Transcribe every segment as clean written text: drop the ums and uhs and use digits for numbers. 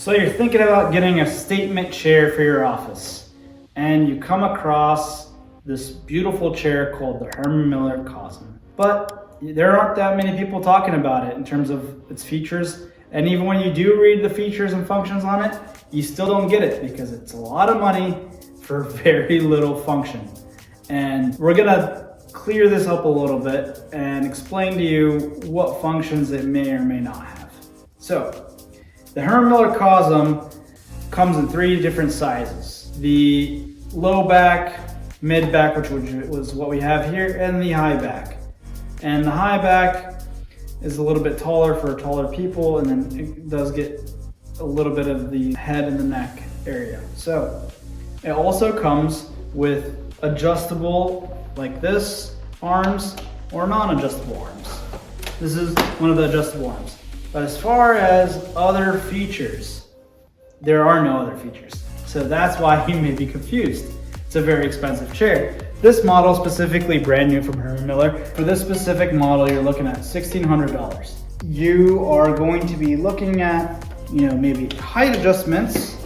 So you're thinking about getting a statement chair for your office, and you come across this beautiful chair called the Herman Miller Cosm. But there aren't that many people talking about it in terms of its features, and even when you do read the features and functions on it, you still don't get it because it's a lot of money for very little function. And we're gonna clear this up a little bit and explain to you what functions it may or may not have. So, the Herman Miller Cosm comes in 3 different sizes. The low back, mid back, which was what we have here, and the high back. And the high back is a little bit taller for taller people, and then it does get a little bit of the head and the neck area. So it also comes with adjustable, like this, arms, or non-adjustable arms. This is one of the adjustable arms. But as far as other features, there are no other features. So that's why you may be confused. It's a very expensive chair. This model specifically brand new from Herman Miller. For this specific model, you're looking at $1,600. You are going to be looking at, maybe height adjustments,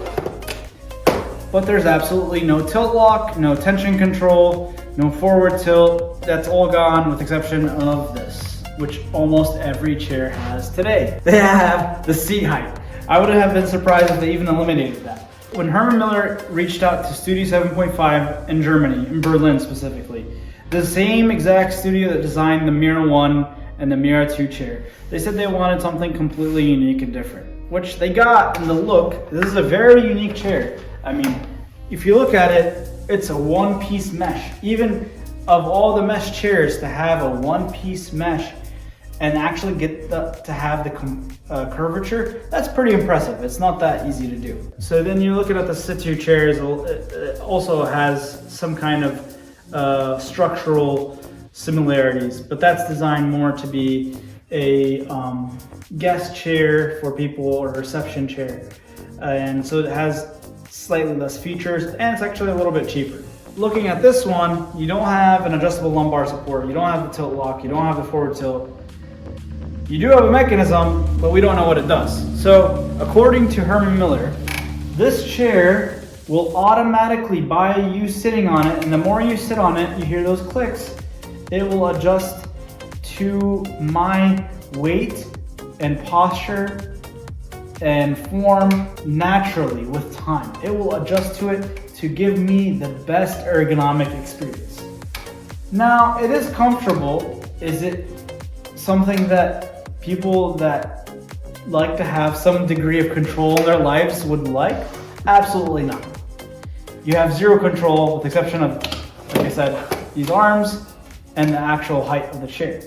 but there's absolutely no tilt lock, no tension control, no forward tilt. That's all gone with the exception of this, which almost every chair has today. They have the seat height. I would have been surprised if they even eliminated that. When Herman Miller reached out to Studio 7.5 in Germany, in Berlin specifically, the same exact studio that designed the Mirra 1 and the Mirra 2 chair, they said they wanted something completely unique and different, which they got in the look. This is a very unique chair. I mean, if you look at it, it's a one-piece mesh. Even of all the mesh chairs, to have a one-piece mesh and actually get to have the curvature, that's pretty impressive. It's not that easy to do. So then you're looking at the Situ chairs, it also has some kind of structural similarities, but that's designed more to be a guest chair for people or reception chair. And so it has slightly less features and it's actually a little bit cheaper. Looking at this one, you don't have an adjustable lumbar support, you don't have the tilt lock, you don't have the forward tilt. You do have a mechanism, but we don't know what it does. So, according to Herman Miller, this chair will automatically, by you sitting on it, and the more you sit on it, you hear those clicks, it will adjust to my weight and posture and form naturally with time. It will adjust to it to give me the best ergonomic experience. Now, it is comfortable. Is it something that people that like to have some degree of control in their lives would like? Absolutely not. You have zero control with the exception of, like I said, these arms and the actual height of the chair.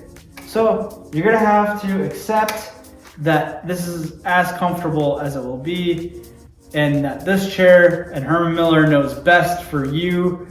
So you're gonna have to accept that this is as comfortable as it will be, and that this chair and Herman Miller knows best for you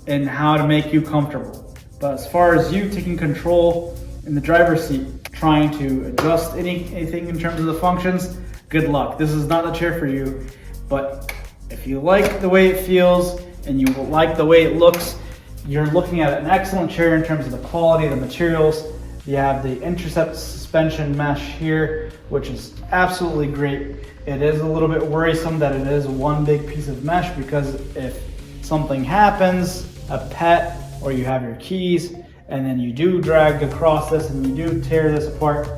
and how to make you comfortable. But as far as you taking control in the driver's seat, trying to adjust anything in terms of the functions, good luck. This is not the chair for you, but if you like the way it feels and you like the way it looks, you're looking at an excellent chair in terms of the quality of the materials. You have the Intercept suspension mesh here, which is absolutely great. It is a little bit worrisome that it is one big piece of mesh because if something happens, a pet, or you have your keys, and then you do drag across this and you do tear this apart,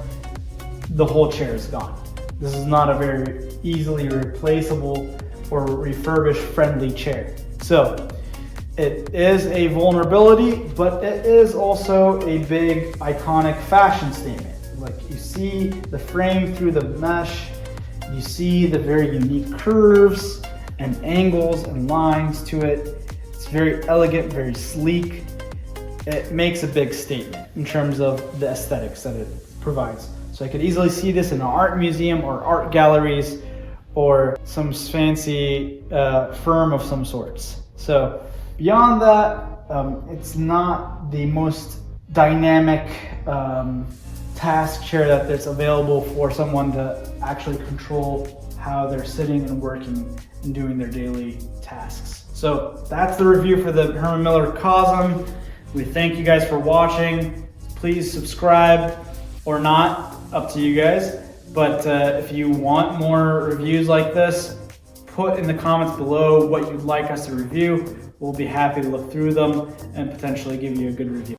the whole chair is gone. This is not a very easily replaceable or refurbished friendly chair. So it is a vulnerability, but it is also a big iconic fashion statement. Like you see the frame through the mesh, you see the very unique curves and angles and lines to it. It's very elegant, very sleek. It makes a big statement in terms of the aesthetics that it provides. So I could easily see this in an art museum or art galleries or some fancy firm of some sorts. So beyond that, it's not the most dynamic task chair that's available for someone to actually control how they're sitting and working and doing their daily tasks. So that's the review for the Herman Miller Cosm. We thank you guys for watching. Please subscribe or not, up to you guys. But if you want more reviews like this, put in the comments below what you'd like us to review. We'll be happy to look through them and potentially give you a good review.